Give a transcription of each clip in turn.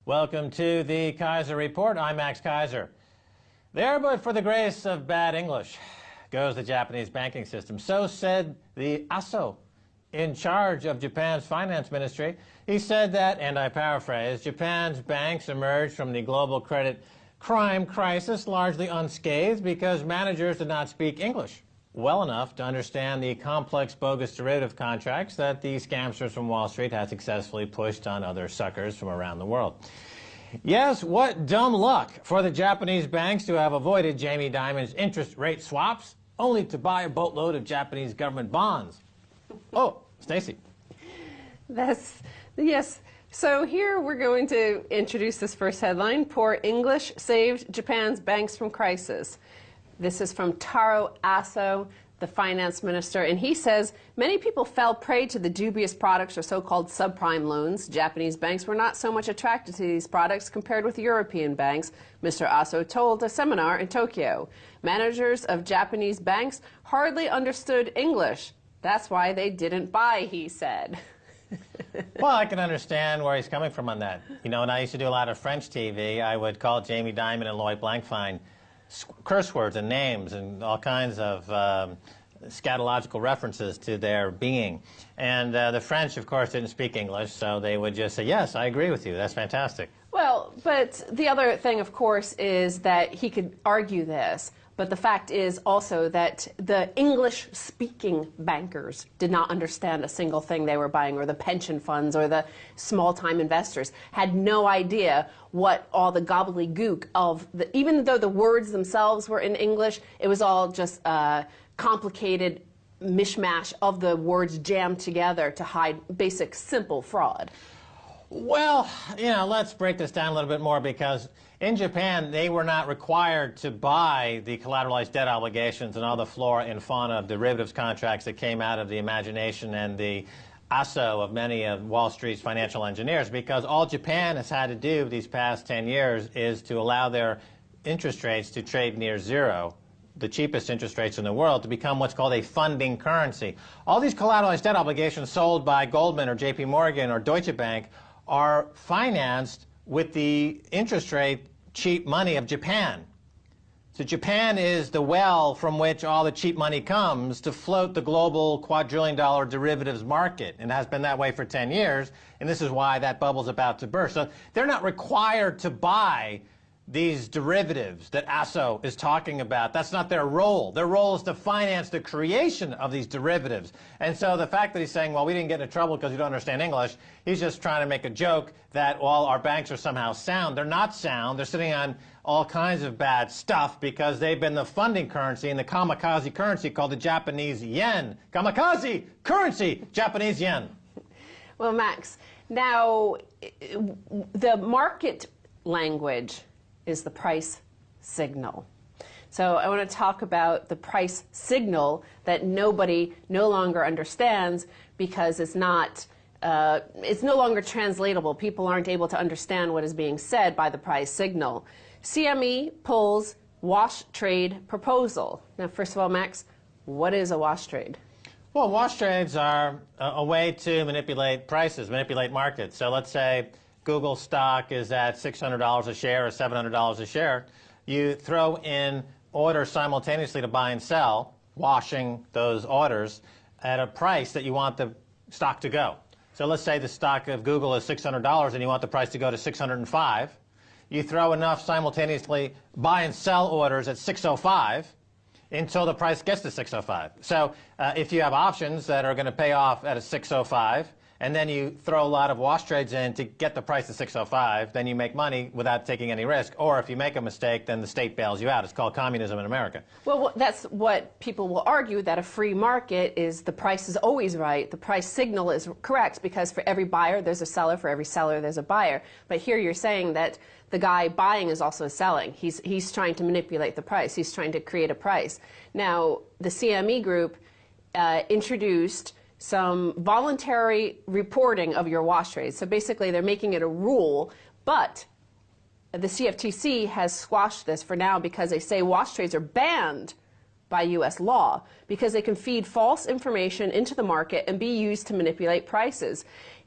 Welcome to the Keiser Report. I'm Max Keiser. There, but for the grace of bad English, goes the Japanese banking system. So said the Aso in charge of Japan's finance ministry. He said that, and I paraphrase, Japan's banks emerged from the global credit crime crisis largely unscathed because managers did not speak English well enough to understand the complex bogus derivative contracts that the scamsters from Wall Street had successfully pushed on other suckers from around the world. Yes, what dumb luck for the Japanese banks to have avoided Jamie Dimon's interest rate swaps only to buy a boatload of Japanese government bonds. Oh, Stacy. Yes. So here we're going to introduce this first headline. Poor English saved Japan's banks from crisis. This is from Taro Aso, the finance minister, and he says many people fell prey to the dubious products or so-called subprime loans. Japanese banks were not so much attracted to these products compared with European banks, Mr. Aso told a seminar in Tokyo. Managers of Japanese banks hardly understood English. That's why they didn't buy, he said. Well, I can understand where he's coming from on that. You know, when I used to do a lot of French TV, I would call Jamie Dimon and Lloyd Blankfein curse words and names and all kinds of scatological references to their being. And the French, of course, didn't speak English, so they would just say, yes, I agree with you. That's fantastic. Well, but the other thing, of course, is that he could argue this. But the fact is also that the English-speaking bankers did not understand a single thing they were buying, or the pension funds or the small-time investors had no idea what all the gobbledygook of the, even though the words themselves were in English, it was all just a complicated mishmash of the words jammed together to hide basic, simple fraud. Well, you know, let's break this down a little bit more, because in Japan, they were not required to buy the collateralized debt obligations and all the flora and fauna of derivatives contracts that came out of the imagination and the aso of many of Wall Street's financial engineers, because all Japan has had to do these past 10 years is to allow their interest rates to trade near zero, the cheapest interest rates in the world, to become what's called a funding currency. All these collateralized debt obligations sold by Goldman or JP Morgan or Deutsche Bank are financed with the interest rate cheap money of Japan. So Japan is the well from which all the cheap money comes to float the global quadrillion-dollar derivatives market, and it has been that way for 10 years, and this is why that bubble's about to burst. So they're not required to buy these derivatives that Aso is talking about. That's not their role. Their role is to finance the creation of these derivatives. And so the fact that he's saying, well, we didn't get into trouble because we don't understand English, he's just trying to make a joke that all our banks are somehow sound. They're not sound. They're sitting on all kinds of bad stuff because they've been the funding currency and the kamikaze currency called the Japanese yen. Kamikaze currency, Japanese yen. Well, Max, now the market language is the price signal. So I want to talk about the price signal that nobody no longer understands because it's no longer translatable. People aren't able to understand what is being said by the price signal. CME pulls wash trade proposal. Now, first of all, Max, what is a wash trade? Well, wash trades are a way to manipulate prices, manipulate markets. So let's say Google stock is at $600 a share or $700 a share. You throw in orders simultaneously to buy and sell, washing those orders at a price that you want the stock to go. So let's say the stock of Google is $600 and you want the price to go to $605. You throw enough simultaneously buy and sell orders at $605 until the price gets to $605. So if you have options that are going to pay off at a $605, and then you throw a lot of wash trades in to get the price to $605, then you make money without taking any risk. Or if you make a mistake, then the state bails you out. It's called communism in America. Well, that's what people will argue, that a free market is the price is always right. The price signal is correct because for every buyer, there's a seller. For every seller, there's a buyer. But here you're saying that the guy buying is also selling. He's trying to manipulate the price. He's trying to create a price. Now, the CME group introduced some voluntary reporting of your wash trades. So basically, they're making it a rule, but the CFTC has squashed this for now because they say wash trades are banned by U.S. law because they can feed false information into the market and be used to manipulate prices.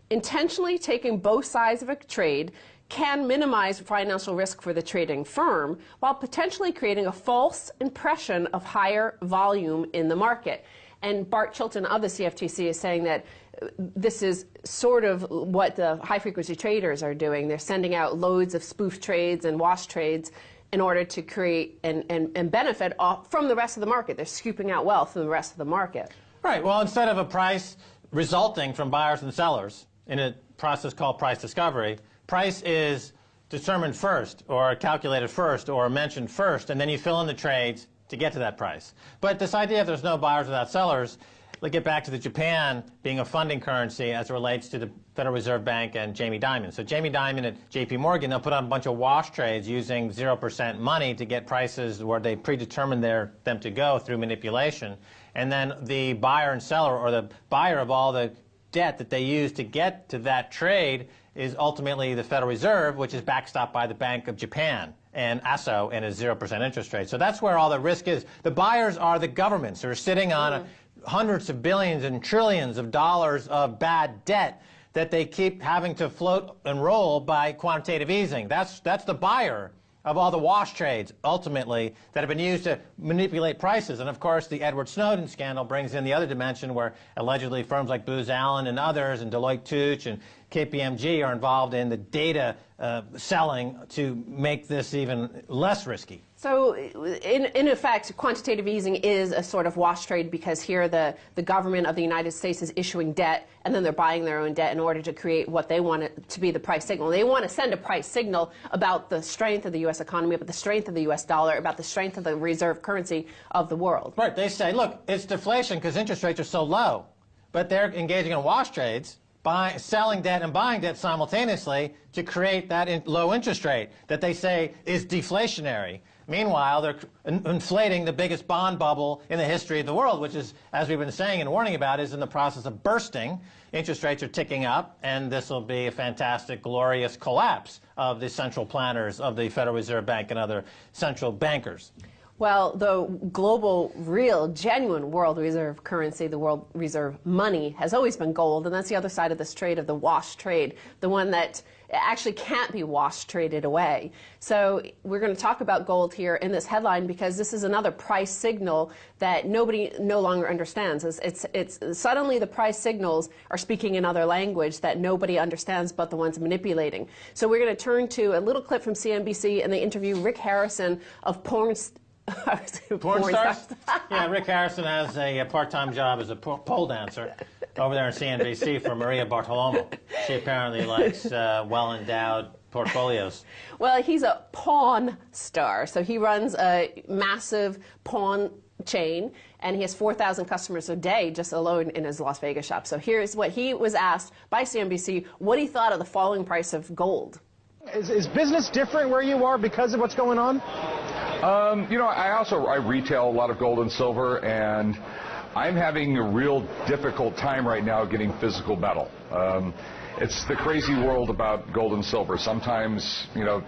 Intentionally taking both sides of a trade can minimize financial risk for the trading firm while potentially creating a false impression of higher volume in the market. And Bart Chilton of the CFTC is saying that this is sort of what the high-frequency traders are doing. They're sending out loads of spoof trades and wash trades in order to create and benefit from the rest of the market. They're scooping out wealth from the rest of the market. Right. Well, instead of a price resulting from buyers and sellers in a process called price discovery, price is determined first or calculated first or mentioned first, and then you fill in the trades to get to that price. But this idea of there's no buyers without sellers, let's get back to the Japan being a funding currency as it relates to the Federal Reserve Bank and Jamie Dimon. So Jamie Dimon at JP Morgan, they'll put on a bunch of wash trades using 0% money to get prices where they predetermine them to go through manipulation. And then the buyer and seller, or the buyer of all the debt that they use to get to that trade, is ultimately the Federal Reserve, which is backstopped by the Bank of Japan and ASO and a 0% interest rate. So that's where all the risk is. The buyers are the governments who are sitting on hundreds of billions and trillions of dollars of bad debt that they keep having to float and roll by quantitative easing. That's the buyer of all the wash trades, ultimately, that have been used to manipulate prices. And, of course, the Edward Snowden scandal brings in the other dimension where allegedly firms like Booz Allen and others and Deloitte Touche and KPMG are involved in the data selling to make this even less risky. So, in effect, quantitative easing is a sort of wash trade because here the government of the United States is issuing debt and then they're buying their own debt in order to create what they want it to be the price signal. They want to send a price signal about the strength of the U.S. economy, about the strength of the U.S. dollar, about the strength of the reserve currency of the world. Right. They say, look, it's deflation because interest rates are so low. But they're engaging in wash trades, selling debt and buying debt simultaneously to create that low interest rate that they say is deflationary. Meanwhile, they're inflating the biggest bond bubble in the history of the world, which is, as we've been saying and warning about, is in the process of bursting. Interest rates are ticking up, and this will be a fantastic, glorious collapse of the central planners of the Federal Reserve Bank and other central bankers. Well, the global, real, genuine world reserve currency, the world reserve money, has always been gold, and that's the other side of this trade of the wash trade, the one that actually can't be wash traded away. So we're going to talk about gold here in this headline because this is another price signal that nobody no longer understands. It's suddenly the price signals are speaking another language that nobody understands but the ones manipulating. So we're going to turn to a little clip from CNBC, and they interview Rick Harrison of Porn stars? Yeah, Rick Harrison has a part-time job as a pole dancer over there in CNBC for Maria Bartiromo. She apparently likes well-endowed portfolios. Well, he's a pawn star, so he runs a massive pawn chain, and he has 4,000 customers a day just alone in his Las Vegas shop. So here's what he was asked by CNBC, what he thought of the falling price of gold. Is business different where you are because of what's going on? You know, I retail a lot of gold and silver, and I'm having a real difficult time right now getting physical metal. It's the crazy world about gold and silver. Sometimes, you know,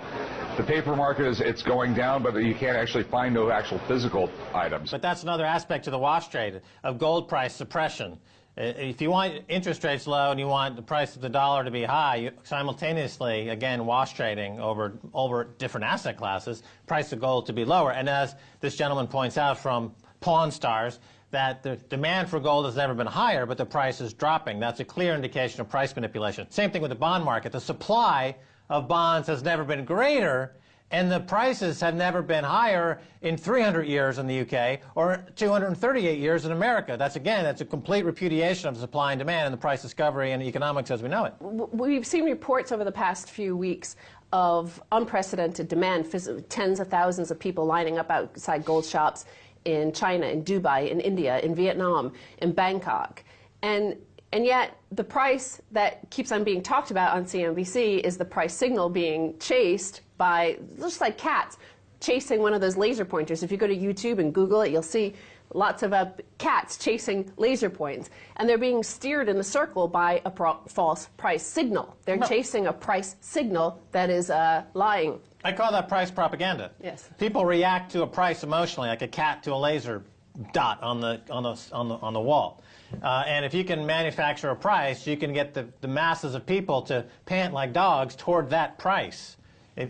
the paper market it's going down, but you can't actually find no actual physical items. But that's another aspect of the wash trade of gold price suppression. If you want interest rates low and you want the price of the dollar to be high, you simultaneously, again, wash trading over different asset classes, price of gold to be lower. And as this gentleman points out from Pawn Stars, that the demand for gold has never been higher, but the price is dropping. That's a clear indication of price manipulation. Same thing with the bond market. The supply of bonds has never been greater, and the prices have never been higher in 300 years in the UK or 238 years in America. That's a complete repudiation of supply and demand and the price discovery and economics as we know it. We've seen reports over the past few weeks of unprecedented demand, tens of thousands of people lining up outside gold shops in China, in Dubai, in India, in Vietnam, in Bangkok. And yet, the price that keeps on being talked about on CNBC is the price signal being chased by, just like cats, chasing one of those laser pointers. If you go to YouTube and Google it, you'll see lots of cats chasing laser points. And they're being steered in a circle by a false price signal. They're chasing a price signal that is lying. I call that price propaganda. Yes. People react to a price emotionally, like a cat to a laser dot on the wall. And if you can manufacture a price, you can get the masses of people to pant like dogs toward that price. And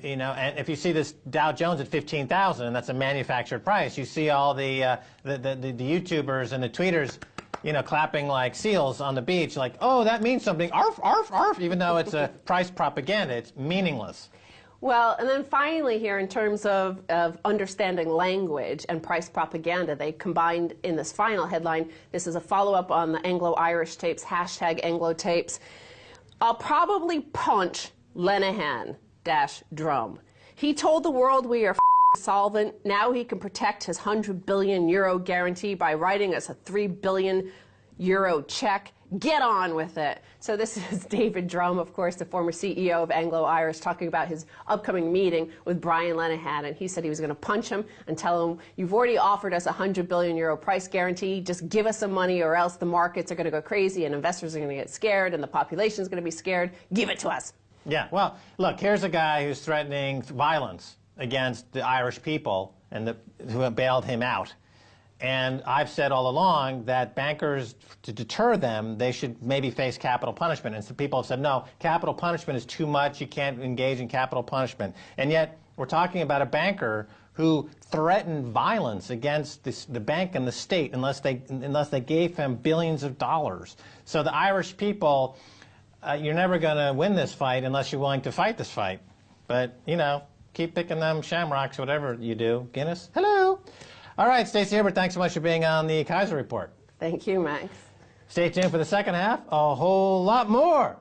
if you see this Dow Jones at 15,000, and that's a manufactured price, you see all the YouTubers and the tweeters, clapping like seals on the beach, like, oh, that means something, arf, arf, arf, even though it's a price propaganda. It's meaningless. Well, and then finally here, in terms of understanding language and price propaganda, they combined in this final headline. This is a follow-up on the Anglo-Irish tapes, #Anglo tapes. I'll probably punch Lenehan -drum. He told the world we are solvent. Now he can protect his €100 billion guarantee by writing us a €3 billion check. Get on with it. So this is David Drum, of course, the former CEO of Anglo-Irish, talking about his upcoming meeting with Brian Lenehan. And he said he was going to punch him and tell him, you've already offered us a €100 billion price guarantee. Just give us some money or else the markets are going to go crazy and investors are going to get scared and the population is going to be scared. Give it to us. Yeah, well, look, here's a guy who's threatening violence against the Irish people and who bailed him out. And I've said all along that bankers, to deter them, they should maybe face capital punishment. And some people have said, no, capital punishment is too much. You can't engage in capital punishment. And yet we're talking about a banker who threatened violence against the bank and the state unless they gave him billions of dollars. So the Irish people, you're never going to win this fight unless you're willing to fight this fight. But, keep picking them shamrocks, whatever you do. Guinness, hello. All right, Stacey Hibbert, thanks so much for being on the Keiser Report. Thank you, Max. Stay tuned for the second half. A whole lot more.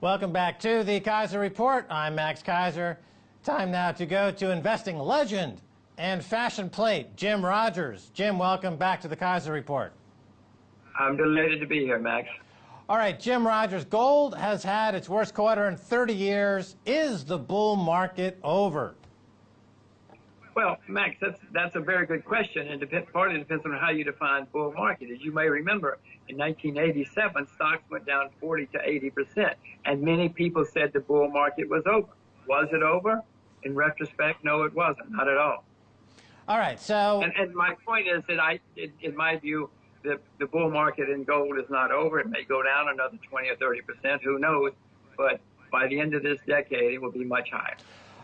Welcome back to the Keiser Report. I'm Max Keiser. Time now to go to investing legend and fashion plate, Jim Rogers. Jim, welcome back to the Keiser Report. I'm delighted to be here, Max. All right, Jim Rogers, gold has had its worst quarter in 30 years. Is the bull market over? Well, Max, that's a very good question, and partly depends on how you define bull market. As you may remember, in 1987, stocks went down 40 to 80%, and many people said the bull market was over. Was it over? In retrospect, no, it wasn't. Not at all. All right, so... And my point is that in my view, the bull market in gold is not over. It may go down another 20 or 30%, who knows, but by the end of this decade, it will be much higher.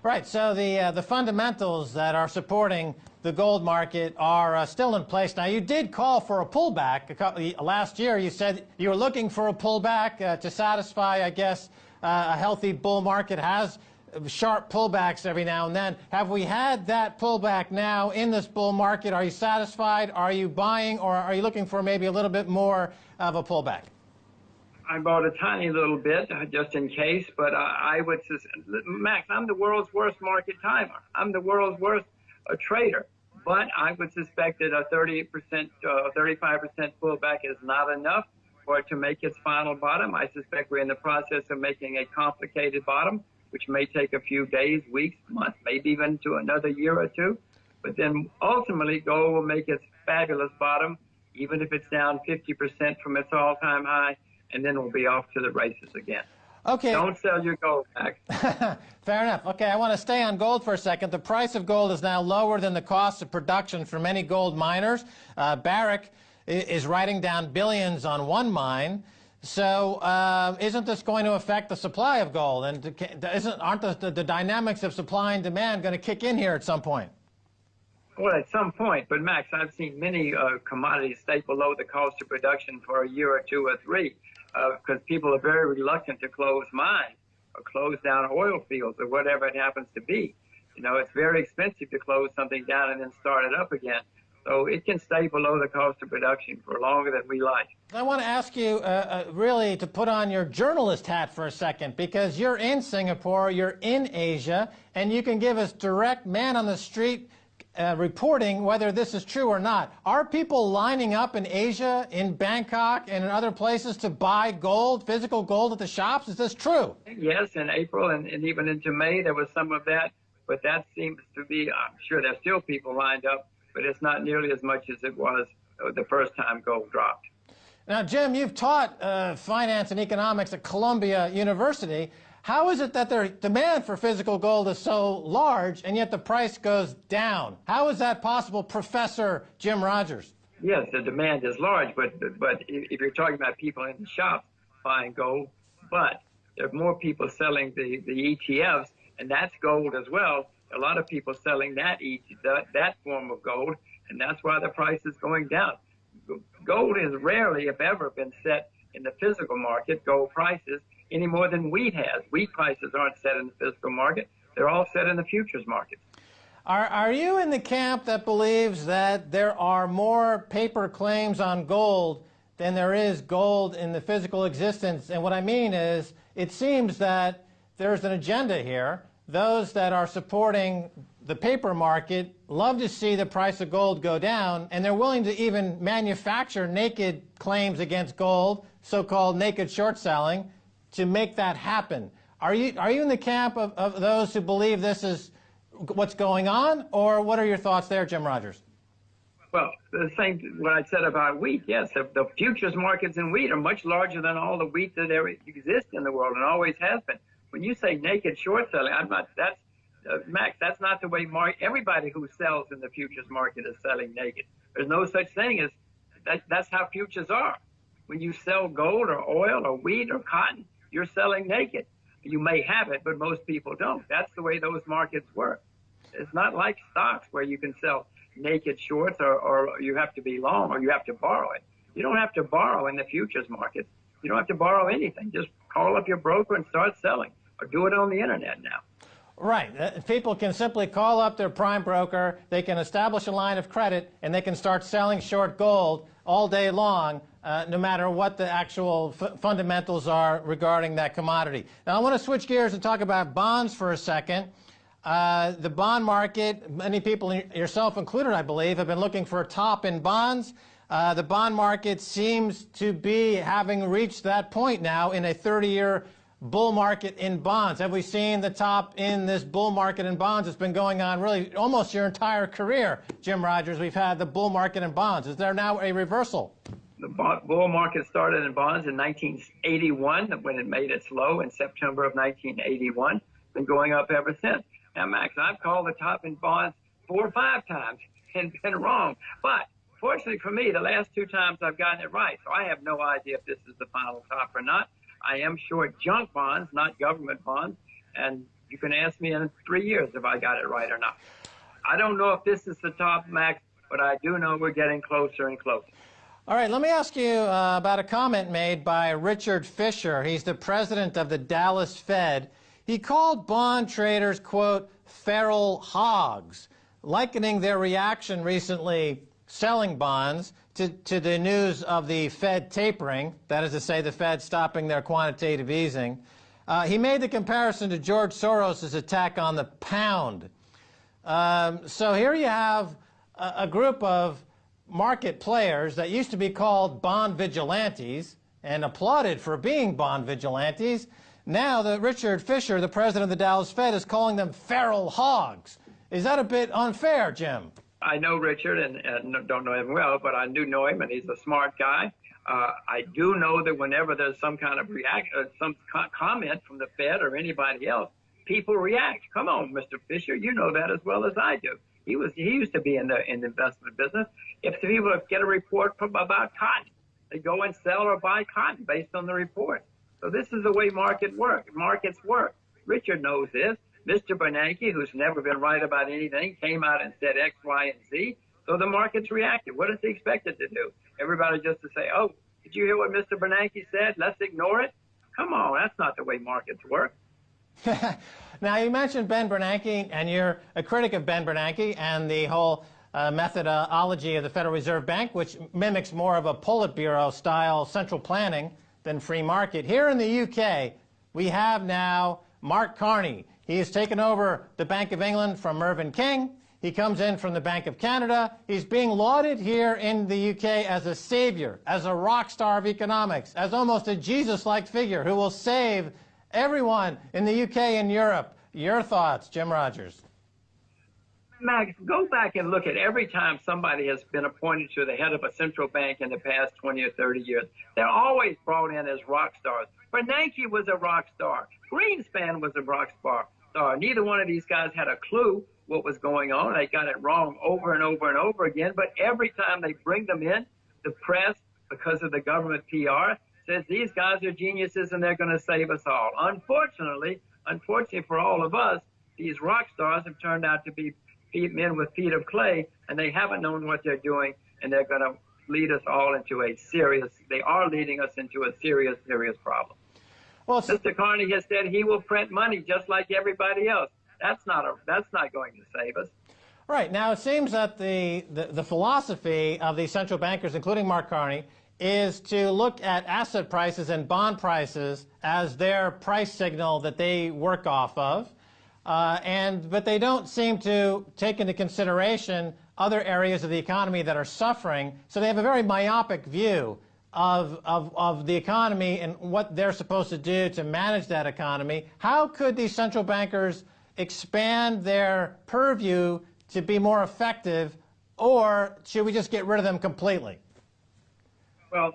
Right, so the fundamentals that are supporting the gold market are still in place. Now, you did call for a pullback. Last year, you said you were looking for a pullback to satisfy, I guess, a healthy bull market has sharp pullbacks every now and then. Have we had that pullback now in this bull market? Are you satisfied? Are you buying, or are you looking for maybe a little bit more of a pullback? I bought a tiny little bit just in case, but I would say, Max, I'm the world's worst market timer. I'm the world's worst trader. But I would suspect that a 30%, 35% pullback is not enough for it to make its final bottom. I suspect we're in the process of making a complicated bottom, which may take a few days, weeks, months, maybe even to another year or two. But then ultimately, gold will make its fabulous bottom, even if it's down 50% from its all-time high, and then we'll be off to the races again. Okay. Don't sell your gold, Max. Fair enough. Okay, I want to stay on gold for a second. The price of gold is now lower than the cost of production for many gold miners. Barrick is writing down billions on one mine. So isn't this going to affect the supply of gold? And aren't the dynamics of supply and demand going to kick in here at some point? Well, at some point. But, Max, I've seen many commodities stay below the cost of production for a year or two or three because people are very reluctant to close mines or close down oil fields or whatever it happens to be. It's very expensive to close something down and then start it up again. So it can stay below the cost of production for longer than we like. I want to ask you really to put on your journalist hat for a second, because you're in Singapore, you're in Asia, and you can give us direct man-on-the-street reporting whether this is true or not. Are people lining up in Asia, in Bangkok, and in other places to buy gold, physical gold at the shops? Is this true? Yes, in April and even into May there was some of that, but that seems to be, I'm sure there's still people lined up, but it's not nearly as much as it was the first time gold dropped. Now, Jim, you've taught finance and economics at Columbia University. how is it that their demand for physical gold is so large and yet the price goes down? How is that possible, Professor Jim Rogers? Yes, the demand is large, but if you're talking about people in the shops buying gold, but there are more people selling the ETFs, and that's gold as well. A lot of people selling that form of gold, and that's why the price is going down. Gold has rarely, if ever, been set in the physical market, gold prices, any more than wheat has. Wheat prices aren't set in the physical market. They're all set in the futures market. Are you in the camp that believes that there are more paper claims on gold than there is gold in the physical existence? And what I mean is, it seems that there's an agenda here. Those that are supporting the paper market love to see the price of gold go down, and they're willing to even manufacture naked claims against gold, so-called naked short selling, to make that happen. Are you in the camp of those who believe this is what's going on, or what are your thoughts there, Jim Rogers? Well, the same what I said about wheat. Yes, the futures markets in wheat are much larger than all the wheat that there exists in the world and always has been. When you say naked short selling, Max, that's not the way everybody who sells in the futures market is selling naked. There's no such thing as that's how futures are. When you sell gold or oil or wheat or cotton, you're selling naked. You may have it, but most people don't. That's the way those markets work. It's not like stocks where you can sell naked shorts or you have to be long or you have to borrow it. You don't have to borrow in the futures market. You don't have to borrow anything. Just call up your broker and start selling, or do it on the internet now. Right. People can simply call up their prime broker, they can establish a line of credit, and they can start selling short gold all day long, no matter what the actual fundamentals are regarding that commodity. Now, I want to switch gears and talk about bonds for a second. The bond market, many people, yourself included, I believe, have been looking for a top in bonds. The bond market seems to be having reached that point now in a 30-year bull market in bonds. Have we seen the top in this bull market in bonds? It's been going on really almost your entire career, Jim Rogers. We've had the bull market in bonds. Is there now a reversal? The bull market started in bonds in 1981 when it made its low in September of 1981. Been going up ever since. Now, Max, I've called the top in bonds 4 or 5 times and been wrong. But fortunately for me, the last 2 times I've gotten it right. So I have no idea if this is the final top or not. I am short junk bonds, not government bonds, and you can ask me in 3 years if I got it right or not. I don't know if this is the top, Max, but I do know we're getting closer and closer. All right, let me ask you about a comment made by Richard Fisher. He's the president of the Dallas Fed. He called bond traders, quote, feral hogs, likening their reaction recently selling bonds to the news of the Fed tapering, that is to say the Fed stopping their quantitative easing. He made the comparison to George Soros' attack on the pound. So here you have a group of market players that used to be called bond vigilantes and applauded for being bond vigilantes. Now Richard Fisher, the president of the Dallas Fed, is calling them feral hogs. Is that a bit unfair, Jim? I know Richard and don't know him well, but I do know him, and he's a smart guy. I do know that whenever there's some kind of some comment from the Fed or anybody else, people react. Come on, Mr. Fisher, you know that as well as I do. He used to be in the investment business. If people get a report about cotton, they go and sell or buy cotton based on the report. So this is the way markets work. Richard knows this. Mr. Bernanke, who's never been right about anything, came out and said X, Y, and Z. So the markets reacted. What is he expected to do? Everybody just to say, oh, did you hear what Mr. Bernanke said? Let's ignore it? Come on, that's not the way markets work. Now, you mentioned Ben Bernanke, and you're a critic of Ben Bernanke and the whole methodology of the Federal Reserve Bank, which mimics more of a Politburo-style central planning than free market. Here in the UK, we have now Mark Carney. He has taken over the Bank of England from Mervyn King. He comes in from the Bank of Canada. He's being lauded here in the UK as a savior, as a rock star of economics, as almost a Jesus-like figure who will save everyone in the UK and Europe. Your thoughts, Jim Rogers? Max, go back and look at every time somebody has been appointed to the head of a central bank in the past 20 or 30 years. They're always brought in as rock stars. Bernanke was a rock star. Greenspan was a rock star. Neither one of these guys had a clue what was going on. They got it wrong over and over and over again. But every time they bring them in, the press, because of the government PR, says these guys are geniuses and they're going to save us all. Unfortunately for all of us, these rock stars have turned out to be men with feet of clay, and they haven't known what they're doing, and they're going to lead us all into they are leading us into a serious problem. Well, Mr. Carney has said he will print money just like everybody else. That's not going to save us. Right. Now, it seems that the philosophy of these central bankers, including Mark Carney, is to look at asset prices and bond prices as their price signal that they work off of. But they don't seem to take into consideration other areas of the economy that are suffering. So they have a very myopic view of the economy and what they're supposed to do to manage that economy. How could these central bankers expand their purview to be more effective, or should we just get rid of them completely? Well,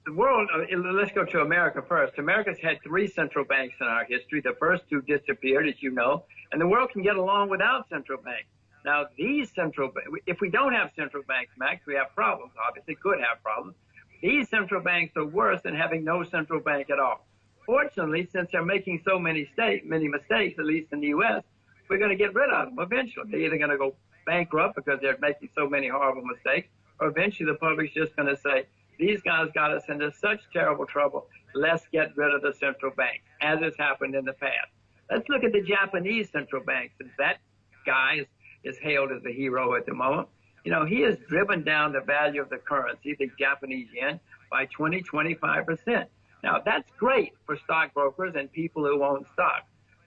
the world, let's go to America first. America's had 3 central banks in our history. The first 2 disappeared, as you know, and the world can get along without central banks. Now, if we don't have central banks, Max, we have problems, obviously, could have problems. These central banks are worse than having no central bank at all. Fortunately, since they're making so many mistakes, at least in the U.S., we're going to get rid of them eventually. They're either going to go bankrupt because they're making so many horrible mistakes, or eventually the public's just going to say, these guys got us into such terrible trouble, let's get rid of the central bank, as has happened in the past. Let's look at the Japanese central banks, since that guy is hailed as the hero at the moment. You know, he has driven down the value of the currency, the Japanese yen, by 20–25%. Now, that's great for stockbrokers and people who own stock.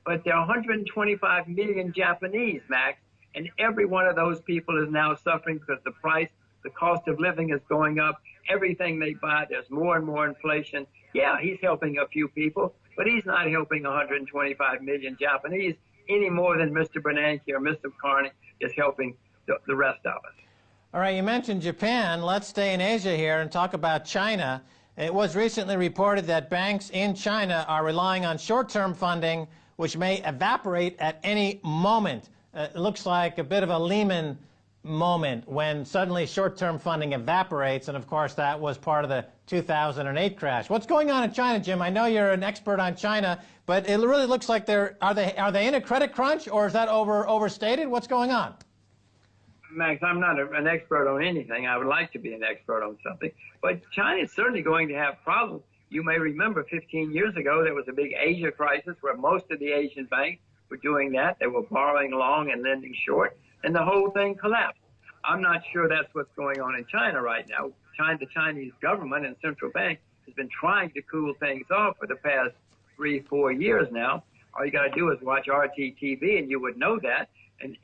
But there are 125 million Japanese, Max, and every one of those people is now suffering because the cost of living is going up. Everything they buy, there's more and more inflation. Yeah, he's helping a few people, but he's not helping 125 million Japanese any more than Mr. Bernanke or Mr. Carney is helping the rest of us. All right, you mentioned Japan. Let's stay in Asia here and talk about China. It was recently reported that banks in China are relying on short-term funding, which may evaporate at any moment. It looks like a bit of a Lehman moment when suddenly short-term funding evaporates, and of course that was part of the 2008 crash. What's going on in China, Jim? I know you're an expert on China, but it really looks like are they in a credit crunch, or is that overstated? What's going on? Max, I'm not an expert on anything. I would like to be an expert on something, but China is certainly going to have problems. You may remember 15 years ago there was a big Asia crisis where most of the Asian banks were doing that. They were borrowing long and lending short, and the whole thing collapsed. I'm not sure that's what's going on in China right now. The Chinese government and central bank has been trying to cool things off for the past 3–4 years now. All you got to do is watch RTTV, and you would know that, and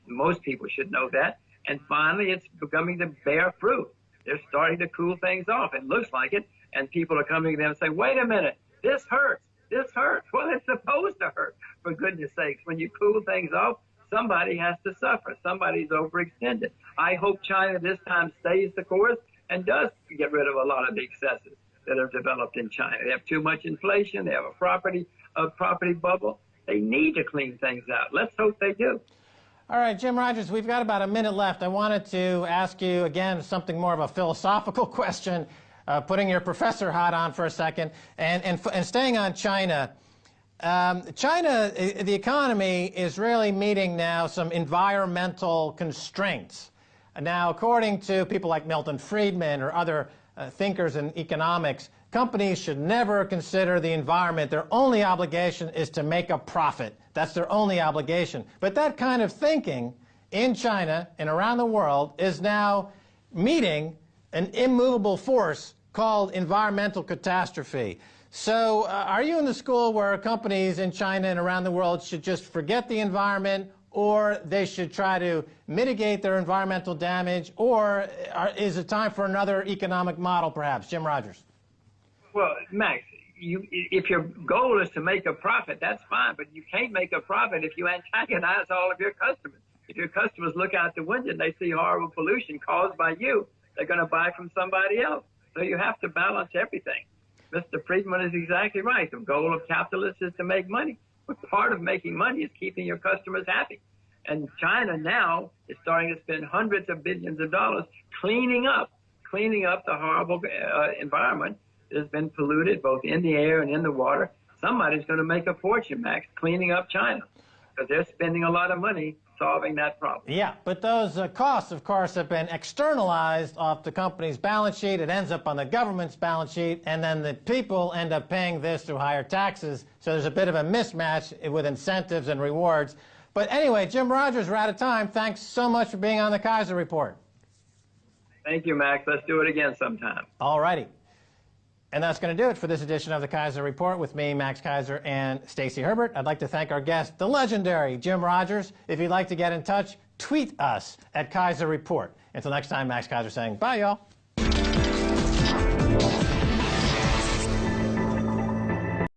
most people should know that. And finally, it's becoming to bear fruit. They're starting to cool things off. It looks like it, and people are coming to them and saying, wait a minute, this hurts. This hurts. Well, it's supposed to hurt, for goodness sakes. When you cool things off, somebody has to suffer. Somebody's overextended. I hope China this time stays the course and does get rid of a lot of the excesses that have developed in China. They have too much inflation. They have a property bubble. They need to clean things out. Let's hope they do. All right, Jim Rogers, we've got about a minute left. I wanted to ask you, again, something more of a philosophical question, putting your professor hat on for a second, and staying on China. China, the economy is really meeting now some environmental constraints. Now, according to people like Milton Friedman or other thinkers in economics, companies should never consider the environment. Their only obligation is to make a profit. That's their only obligation. But that kind of thinking in China and around the world is now meeting an immovable force called environmental catastrophe. So are you in the school where companies in China and around the world should just forget the environment, or they should try to mitigate their environmental damage, or is it time for another economic model, perhaps? Jim Rogers. Well, Max, if your goal is to make a profit, that's fine, but you can't make a profit if you antagonize all of your customers. If your customers look out the window and they see horrible pollution caused by you, they're going to buy from somebody else. So you have to balance everything. Mr. Friedman is exactly right. The goal of capitalists is to make money. But part of making money is keeping your customers happy. And China now is starting to spend hundreds of billions of dollars cleaning up the horrible environment that has been polluted both in the air and in the water. Somebody's going to make a fortune, Max, cleaning up China, because they're spending a lot of money solving that problem. Yeah, but those costs, of course, have been externalized off the company's balance sheet. It ends up on the government's balance sheet, and then the people end up paying this through higher taxes. So there's a bit of a mismatch with incentives and rewards. But anyway, Jim Rogers, we're out of time. Thanks so much for being on the Keiser Report. Thank you, Max. Let's do it again sometime. All righty. And that's going to do it for this edition of the Keiser Report with me, Max Keiser, and Stacey Herbert. I'd like to thank our guest, the legendary Jim Rogers. If you'd like to get in touch, tweet us at Keiser Report. Until next time, Max Keiser saying bye, y'all.